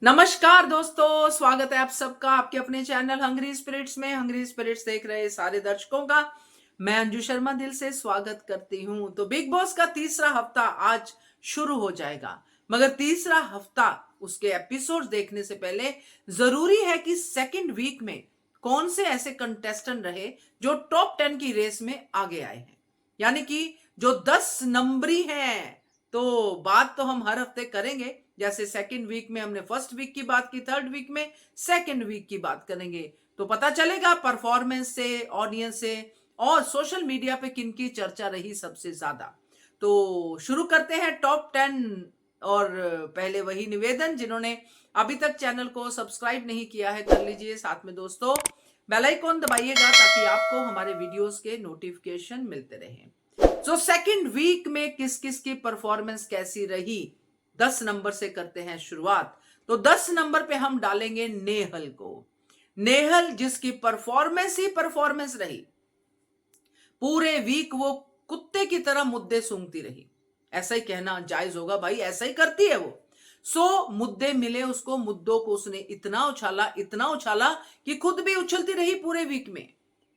नमस्कार दोस्तों, स्वागत है आप सबका आपके अपने चैनल हंग्री स्पिरिट्स में। हंग्री स्पिरिट्स देख रहे सारे दर्शकों का मैं अंजू शर्मा दिल से स्वागत करती हूं। तो बिग बॉस का तीसरा हफ्ता आज शुरू हो जाएगा, मगर तीसरा हफ्ता उसके एपिसोड्स देखने से पहले जरूरी है कि सेकंड वीक में कौन से ऐसे कंटेस्टेंट रहे जो टॉप 10 की रेस में आगे आए हैं, यानी कि जो 10 नंबरी हैं। तो बात तो हम हर हफ्ते करेंगे, जैसे सेकंड वीक में हमने फर्स्ट वीक की बात की, थर्ड वीक में सेकंड वीक की बात करेंगे। तो पता चलेगा परफॉर्मेंस से, ऑडियंस से और सोशल मीडिया पे किनकी चर्चा रही सबसे ज्यादा। तो शुरू करते हैं टॉप 10। और पहले वही निवेदन, जिन्होंने अभी तक चैनल को सब्सक्राइब नहीं किया है कर लीजिए, साथ में दोस्तों बेल आइकॉन दबाइएगा ताकि आपको हमारे वीडियोस के नोटिफिकेशन मिलते रहें। सो सेकंड वीक में किस किस की परफॉर्मेंस कैसी रही, 10 नंबर से करते हैं शुरुआत। तो 10 नंबर पे हम डालेंगे नेहल को। नेहल जिसकी परफॉर्मेंस ही परफॉर्मेंस रही, पूरे वीक वो कुत्ते की तरह मुद्दे सूंघती रही। ऐसा ही कहना जायज होगा भाई, ऐसा ही करती है वो। मुद्दे मिले उसको, मुद्दों को उसने इतना उछाला कि खुद भी उछलती रही पूरे वीक में।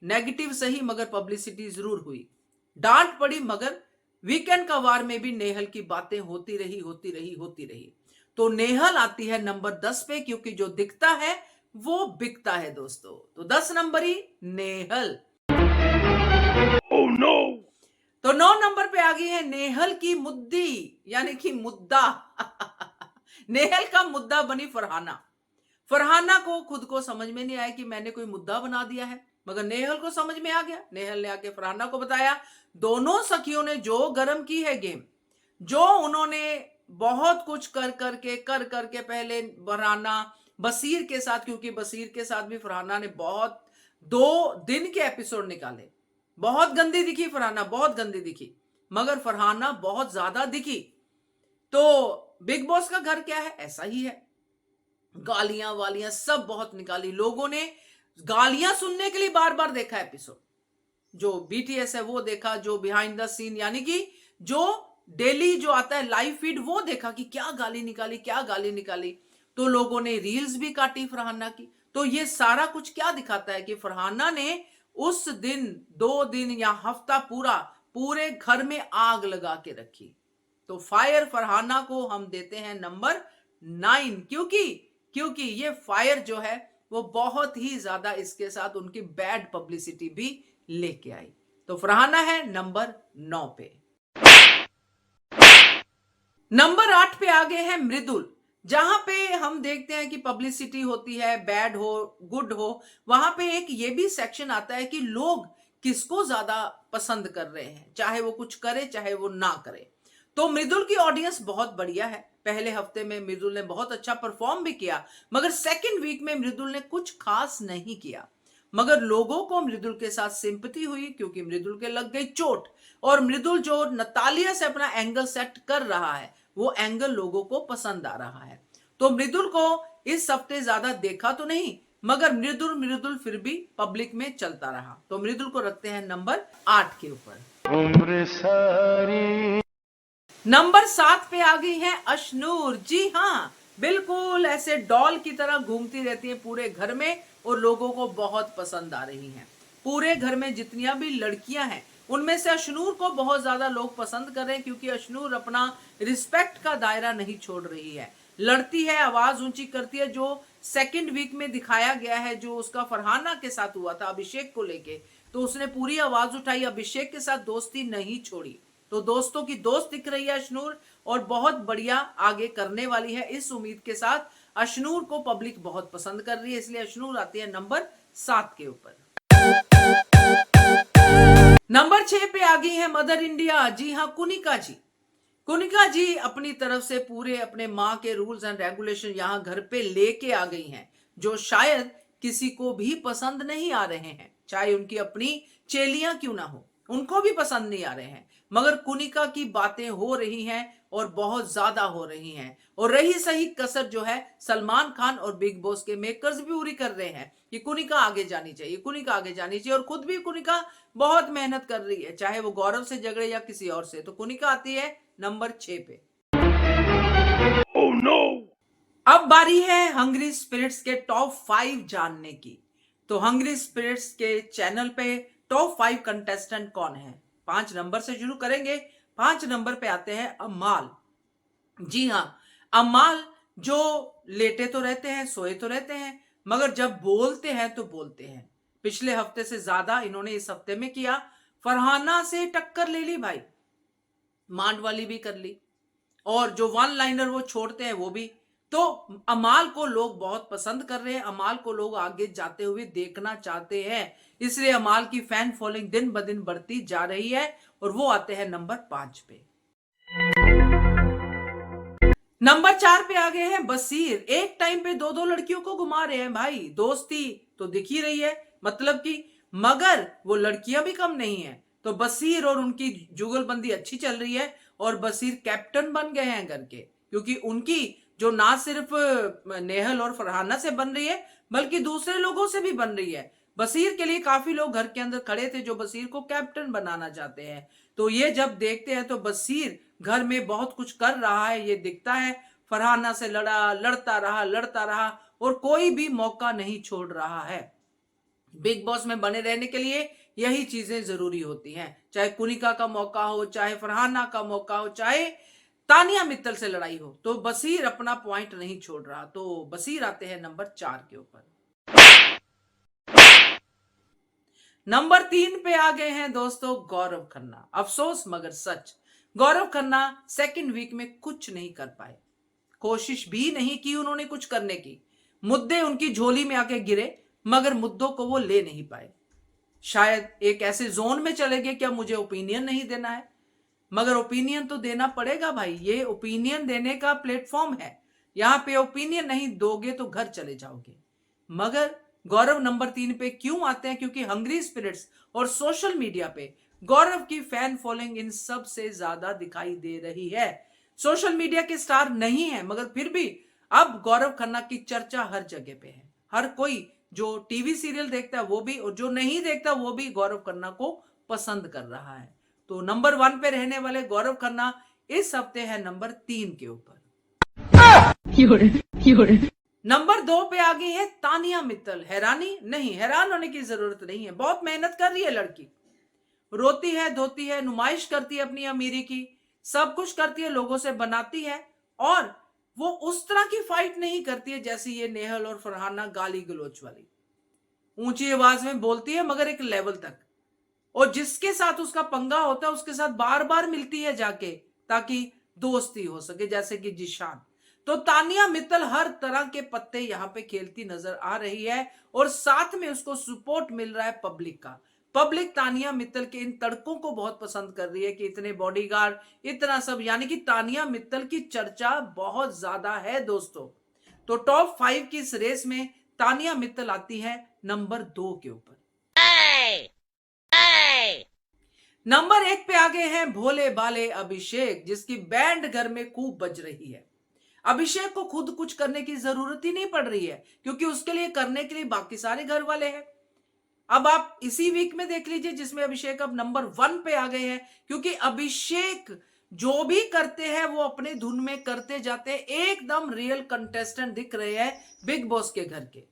नेगेटिव सही मगर पब्लिसिटी जरूर हुई, डांट पड़ी, मगर वीकेंड का वार में भी नेहल की बातें होती रही। तो नेहल आती है नंबर 10 पे, क्योंकि जो दिखता है वो बिकता है दोस्तों। तो 10 नंबर ही नेहल। Oh, no! तो 9 नंबर पे आ गई है नेहल की मुद्दी, यानी कि मुद्दा। नेहल का मुद्दा बनी फरहाना। फरहाना को खुद को समझ में नहीं आया कि मैंने कोई मुद्दा बना दिया है, मगर नेहल को समझ में आ गया। नेहल ने आके फरहाना को बताया। दोनों सखियों ने जो गरम की है गेम, जो उन्होंने बहुत कुछ कर करके पहले फरहाना बसीर के साथ, क्योंकि बसीर के साथ भी फरहाना ने बहुत 2 दिन के एपिसोड निकाले। बहुत गंदी दिखी फरहाना, बहुत गंदी दिखी, मगर फरहाना बहुत ज्यादा दिखी। तो बिग बॉस का घर क्या है, ऐसा ही है। गालियां वालियां सब बहुत निकाली लोगों ने। गालियां सुनने के लिए बार बार देखा एपिसोड। जो बीटीएस है वो देखा, जो बिहाइंड द सीन यानी कि जो डेली जो आता है लाइव फीड वो देखा कि क्या गाली निकाली। तो लोगों ने रील्स भी काटी फरहाना की। तो ये सारा कुछ क्या दिखाता है कि फरहाना ने उस दिन 2 दिन या हफ्ता पूरे घर में आग लगा के रखी। तो फायर फरहाना को हम देते हैं नंबर 9, क्योंकि ये फायर जो है वो बहुत ही ज्यादा इसके साथ उनकी बैड पब्लिसिटी भी लेके आई। तो फरहाना है नंबर 9 पे। नंबर 8 पे आ गए हैं मृदुल। जहां पे हम देखते हैं कि पब्लिसिटी होती है, बैड हो गुड हो, वहां पे एक ये भी सेक्शन आता है कि लोग किसको ज्यादा पसंद कर रहे हैं, चाहे वो कुछ करे चाहे वो ना करे। तो मृदुल की ऑडियंस बहुत बढ़िया है। पहले हफ्ते में मृदुल ने बहुत अच्छा परफॉर्म भी किया, मगर सेकंड वीक में मृदुल ने कुछ खास नहीं किया। मगर लोगों को मृदुल के साथ सिंपैथी हुई, क्योंकि मृदुल के लग गई चोट। और मृदुल जो नतालिया से अपना एंगल सेट कर रहा है, वो एंगल लोगों को पसंद आ रहा है। तो मृदुल को इस हफ्ते ज्यादा देखा तो नहीं, मगर मृदुल फिर भी पब्लिक में चलता रहा। तो मृदुल को रखते हैं नंबर 8 के ऊपर। उम्र सारी। नंबर 7 पे आ गई है अशनूर। जी हाँ, बिल्कुल ऐसे डॉल की तरह घूमती रहती है पूरे घर में और लोगों को बहुत पसंद आ रही हैं। पूरे घर में जितनियां भी लड़कियां हैं उनमें से अशनूर को बहुत ज्यादा लोग पसंद कर रहे हैं, क्योंकि अशनूर अपना रिस्पेक्ट का दायरा नहीं छोड़ रही है। लड़ती है, आवाज ऊंची करती है। जो सेकंड वीक में दिखाया गया है, जो उसका फरहाना के साथ हुआ था अभिषेक को लेके, तो उसने पूरी आवाज उठाई, अभिषेक के साथ दोस्ती नहीं छोड़ी। तो दोस्तों की दोस्त दिख रही है अशनूर, और बहुत बढ़िया आगे करने वाली है। इस उम्मीद के साथ अशनूर को पब्लिक बहुत पसंद कर रही है, इसलिए अशनूर आती है नंबर 7 के ऊपर। नंबर 6 पे आ गई है मदर इंडिया। जी हाँ, कुनिका जी। कुनिका जी अपनी तरफ से पूरे अपने माँ के रूल्स एंड रेगुलेशन यहाँ घर पे लेके आ गई हैं, जो शायद किसी को भी पसंद नहीं आ रहे हैं। चाहे उनकी अपनी चेलियां क्यों ना हो, उनको भी पसंद नहीं आ रहे हैं, मगर कुनिका की बातें हो रही हैं और बहुत ज्यादा हो रही हैं। और रही सही कसर जो है, सलमान खान और बिग बॉस के मेकर्स भी पूरी कर रहे हैं कि कुनिका आगे जानी चाहिए, कुनिका आगे जानी चाहिए। और खुद भी कुनिका बहुत मेहनत कर रही है, चाहे वो गौरव से झगड़े या किसी और से। तो कुनिका आती है नंबर 6 पे। Oh, no! अब बारी है हंग्री स्पिरिट्स के टॉप 5 जानने की। तो हंग्री स्पिरिट्स के चैनल पे टॉप 5 कंटेस्टेंट कौन है? 5 नंबर से शुरू करेंगे। 5 नंबर पे आते हैं अमाल। जी हाँ, अमाल जो लेटे तो रहते हैं, सोए तो रहते हैं, मगर जब बोलते हैं तो बोलते हैं। पिछले हफ्ते से ज्यादा इन्होंने इस हफ्ते में किया। फरहाना से टक्कर ले ली भाई, मांड वाली भी कर ली, और जो वन लाइनर वो छोड़ते हैं वो भी। तो अमाल को लोग बहुत पसंद कर रहे हैं, अमाल को लोग आगे जाते हुए देखना चाहते हैं, इसलिए अमाल की फैन फॉलोइंग दिन ब दिन बढ़ती जा रही है। और वो आते हैं नंबर 5 पे। नंबर 4 पे आ गए हैं बसीर। एक टाइम पे दो दो लड़कियों को घुमा रहे हैं भाई, दोस्ती तो दिख ही रही है मतलब कि, मगर वो लड़कियां भी कम नहीं है। तो बसीर और उनकी जुगलबंदी अच्छी चल रही है, और बसीर कैप्टन बन गए हैं घर के, क्योंकि उनकी जो ना सिर्फ नेहल और फरहाना से बन रही है, बल्कि दूसरे लोगों से भी बन रही है। बसीर के लिए काफी लोग घर के अंदर खड़े थे जो बसीर को कैप्टन बनाना चाहते हैं। तो ये जब देखते हैं तो बसीर घर में बहुत कुछ कर रहा है, ये दिखता है। फरहाना से लड़ता रहा और कोई भी मौका नहीं छोड़ रहा है। बिग बॉस में बने रहने के लिए यही चीजें जरूरी होती हैं, चाहे कुनिका का मौका हो, चाहे फरहाना का मौका हो, चाहे तानिया मित्तल से लड़ाई हो, तो बसीर अपना पॉइंट नहीं छोड़ रहा। तो बसीर आते हैं नंबर 4 के ऊपर। नंबर 3 पे आ गए हैं दोस्तों गौरव खन्ना। अफसोस मगर सच, गौरव खन्ना सेकंड वीक में कुछ नहीं कर पाए, कोशिश भी नहीं की उन्होंने कुछ करने की। मुद्दे उनकी झोली में आके गिरे, मगर मुद्दों को वो ले नहीं पाए। शायद एक ऐसे जोन में चले गए कि अब मुझे ओपिनियन नहीं देना है, मगर ओपिनियन तो देना पड़ेगा भाई, ये ओपिनियन देने का प्लेटफॉर्म है। यहां पे ओपिनियन नहीं दोगे तो घर चले जाओगे। मगर गौरव नंबर 3 पे क्यों आते हैं? क्योंकि हंग्री स्पिरिट्स और सोशल मीडिया पे गौरव की फैन फॉलोइंग इन सब से ज्यादा दिखाई दे रही है। सोशल मीडिया के स्टार नहीं है, मगर फिर भी अब गौरव खन्ना की चर्चा हर जगह पे है। हर कोई जो टीवी सीरियल देखता है वो भी, और जो नहीं देखता वो भी गौरव खन्ना को पसंद कर रहा है। तो नंबर 1 पे रहने वाले गौरव खन्ना इस हफ्ते है नंबर 3 के ऊपर। नंबर 2 पे आ गई है तानिया मित्तल। हैरानी नहीं, हैरान होने की जरूरत नहीं है, बहुत मेहनत कर रही है लड़की, रोती है, धोती है, नुमाइश करती है अपनी अमीरी की, सब कुछ करती है, लोगों से बनाती है। और वो उस तरह की फाइट नहीं करती है जैसे ये नेहल और फरहाना गाली गलोच वाली, ऊंची आवाज में बोलती है मगर एक लेवल तक। और जिसके साथ उसका पंगा होता है उसके साथ बार बार मिलती है जाके, ताकि दोस्ती हो सके, जैसे कि जिशान। तो तानिया मित्तल हर तरह के पत्ते यहां पे खेलती नजर आ रही है, और साथ में उसको सपोर्ट मिल रहा है पब्लिक का। पब्लिक तानिया मित्तल के इन तड़कों को बहुत पसंद कर रही है कि इतने बॉडीगार्ड, इतना सब, यानी कि तानिया मित्तल की चर्चा बहुत ज्यादा है दोस्तों। तो टॉप 5 की इस रेस में तानिया मित्तल आती है नंबर 2 के ऊपर। नंबर 1 पे आ गए हैं भोले बाले अभिषेक, जिसकी बैंड घर में खूब बज रही है। अभिषेक को खुद कुछ करने की जरूरत ही नहीं पड़ रही है, क्योंकि उसके लिए करने के लिए बाकी सारे घर वाले हैं। अब आप इसी वीक में देख लीजिए जिसमें अभिषेक अब नंबर 1 पे आ गए हैं, क्योंकि अभिषेक जो भी करते हैं वो अपने धुन में करते जाते हैं, एकदम रियल कंटेस्टेंट दिख रहे हैं बिग बॉस के घर के।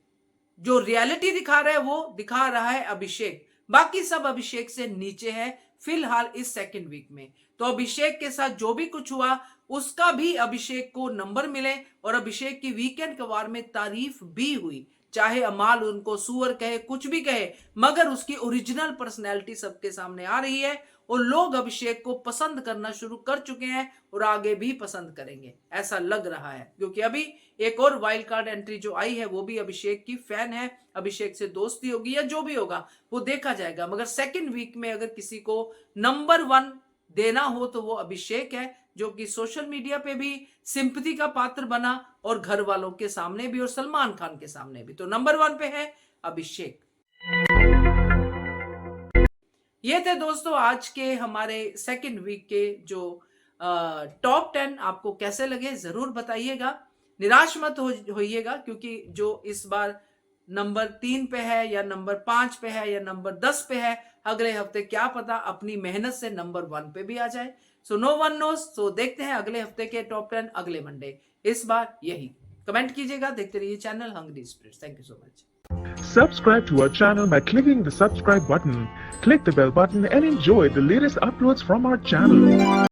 जो रियलिटी दिखा रहा है वो दिखा रहा है अभिषेक, बाकी सब अभिषेक से नीचे है फिलहाल इस सेकंड वीक में। तो अभिषेक के साथ जो भी कुछ हुआ उसका भी अभिषेक को नंबर मिले, और अभिषेक की वीकेंड कवार में तारीफ भी हुई, चाहे अमाल उनको सुअर कहे, कुछ भी कहे, मगर उसकी ओरिजिनल पर्सनैलिटी सबके सामने आ रही है, और लोग अभिषेक को पसंद करना शुरू कर चुके हैं और आगे भी पसंद करेंगे, ऐसा लग रहा है। क्योंकि अभी एक और वाइल्ड कार्ड एंट्री जो आई है वो भी अभिषेक की फैन है, अभिषेक से दोस्ती होगी या जो भी होगा वो देखा जाएगा। मगर सेकंड वीक में अगर किसी को नंबर 1 देना हो तो वो अभिषेक है, जो कि सोशल मीडिया पे भी सिंपैथी का पात्र बना, और घर वालों के सामने भी, और सलमान खान के सामने भी। तो नंबर 1 पे है अभिषेक। ये थे दोस्तों आज के हमारे सेकंड वीक के जो टॉप 10। आपको कैसे लगे जरूर बताइएगा, निराश मत होइएगा, क्योंकि जो इस बार नंबर 3 पे है या नंबर 5 पे है या नंबर 10 पे है, अगले हफ्ते क्या पता अपनी मेहनत से नंबर 1 पे भी आ जाए। So no one knows. So देखते हैं अगले हफ्ते के टॉप 10 अगले मंडे, इस बार यही। कमेंट कीजिएगा। देखते रहिए channel hungry spirits. Thank you so much. Subscribe to our channel by clicking the subscribe button. Click the bell button and enjoy the latest uploads from our channel.